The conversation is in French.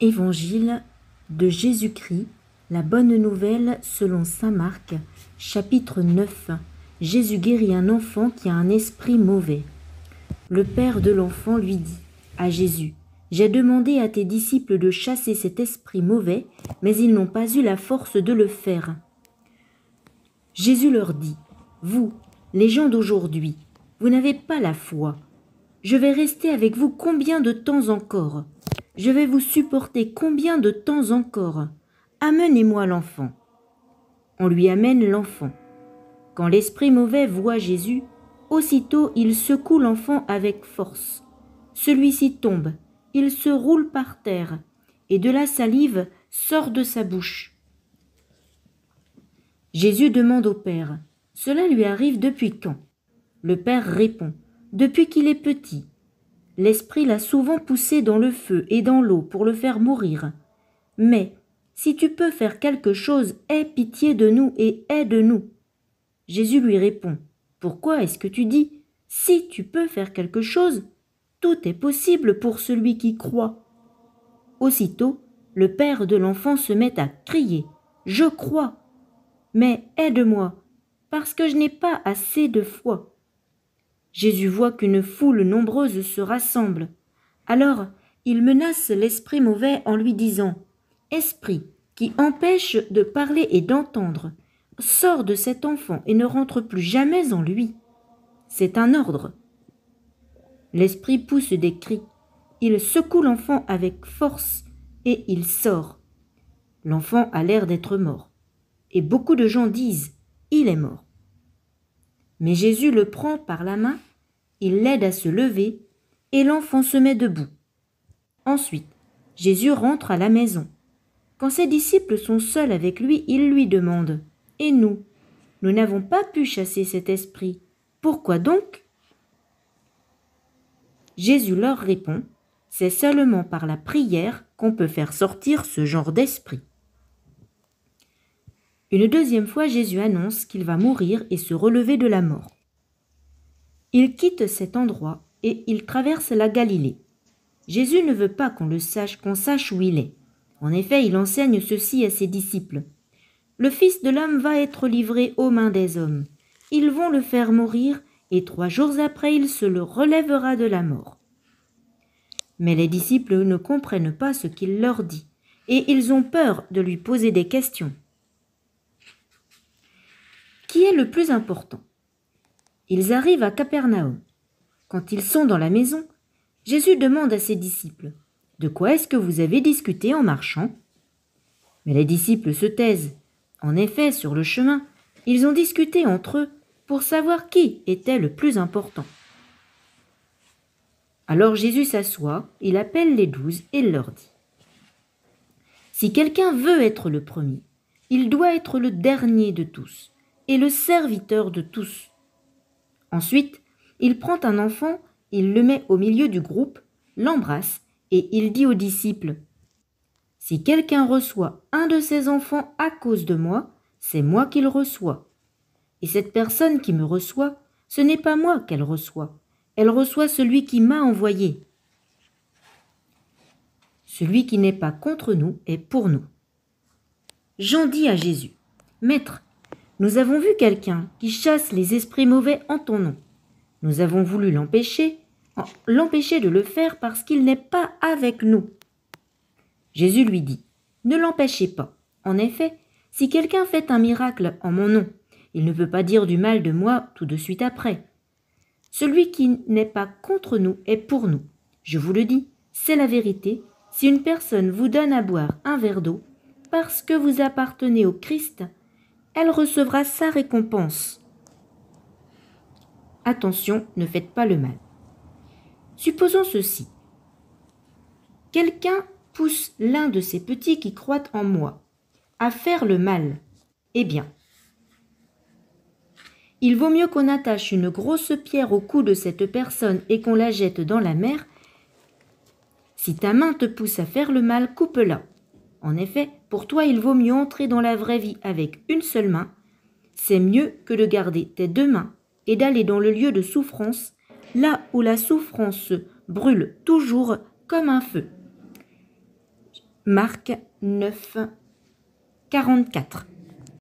Évangile de Jésus-Christ, la bonne nouvelle selon saint Marc, chapitre 9. Jésus guérit un enfant qui a un esprit mauvais. Le père de l'enfant lui dit à Jésus: « J'ai demandé à tes disciples de chasser cet esprit mauvais, mais ils n'ont pas eu la force de le faire. » Jésus leur dit: « Vous, les gens d'aujourd'hui, vous n'avez pas la foi. Je vais rester avec vous combien de temps encore? Je vais vous supporter combien de temps encore? Amenez-moi l'enfant. » On lui amène l'enfant. Quand l'esprit mauvais voit Jésus, aussitôt il secoue l'enfant avec force. Celui-ci tombe, il se roule par terre, et de la salive sort de sa bouche. Jésus demande au Père: « Cela lui arrive depuis quand ?» Le Père répond: « Depuis qu'il est petit. L'esprit l'a souvent poussé dans le feu et dans l'eau pour le faire mourir. Mais, si tu peux faire quelque chose, aie pitié de nous et aide-nous. » Jésus lui répond: « Pourquoi est-ce que tu dis: si tu peux faire quelque chose? Tout est possible pour celui qui croit. » Aussitôt, le père de l'enfant se met à crier: « Je crois, mais aide-moi, parce que je n'ai pas assez de foi. » Jésus voit qu'une foule nombreuse se rassemble. Alors, il menace l'esprit mauvais en lui disant: « Esprit qui empêche de parler et d'entendre, sors de cet enfant et ne rentre plus jamais en lui. » C'est un ordre. L'esprit pousse des cris. Il secoue l'enfant avec force et il sort. L'enfant a l'air d'être mort. Et beaucoup de gens disent: « Il est mort. » Mais Jésus le prend par la main, il l'aide à se lever et l'enfant se met debout. Ensuite, Jésus rentre à la maison. Quand ses disciples sont seuls avec lui, il lui demande: « Et nous, nous n'avons pas pu chasser cet esprit. Pourquoi donc ?» Jésus leur répond: « C'est seulement par la prière qu'on peut faire sortir ce genre d'esprit. » Une deuxième fois, Jésus annonce qu'il va mourir et se relever de la mort. Il quitte cet endroit et il traverse la Galilée. Jésus ne veut pas qu'on sache où il est. En effet, il enseigne ceci à ses disciples: « Le Fils de l'homme va être livré aux mains des hommes. Ils vont le faire mourir et 3 jours après, il se le relèvera de la mort. » Mais les disciples ne comprennent pas ce qu'il leur dit et ils ont peur de lui poser des questions. Qui est le plus important? Ils arrivent à Capernaum. Quand ils sont dans la maison, Jésus demande à ses disciples: « De quoi est-ce que vous avez discuté en marchant ?» Mais les disciples se taisent. En effet, sur le chemin, ils ont discuté entre eux pour savoir qui était le plus important. Alors Jésus s'assoit, il appelle les 12 et leur dit: « Si quelqu'un veut être le premier, il doit être le dernier de tous et le serviteur de tous. » Ensuite, il prend un enfant, il le met au milieu du groupe, l'embrasse et il dit aux disciples: « Si quelqu'un reçoit un de ces enfants à cause de moi, c'est moi qu'il reçoit. Et cette personne qui me reçoit, ce n'est pas moi qu'elle reçoit, elle reçoit celui qui m'a envoyé. Celui qui n'est pas contre nous est pour nous. » Jean dit à Jésus: « Maître, nous avons vu quelqu'un qui chasse les esprits mauvais en ton nom. Nous avons voulu l'empêcher de le faire parce qu'il n'est pas avec nous. » Jésus lui dit: « Ne l'empêchez pas. En effet, si quelqu'un fait un miracle en mon nom, il ne peut pas dire du mal de moi tout de suite après. Celui qui n'est pas contre nous est pour nous. Je vous le dis, c'est la vérité. Si une personne vous donne à boire un verre d'eau, parce que vous appartenez au Christ, elle recevra sa récompense. Attention, ne faites pas le mal. Supposons ceci. Quelqu'un pousse l'un de ces petits qui croient en moi à faire le mal. Eh bien, il vaut mieux qu'on attache une grosse pierre au cou de cette personne et qu'on la jette dans la mer. Si ta main te pousse à faire le mal, coupe-la. En effet, pour toi, il vaut mieux entrer dans la vraie vie avec une seule main. C'est mieux que de garder tes 2 mains et d'aller dans le lieu de souffrance, là où la souffrance brûle toujours comme un feu. Marc 9, 44.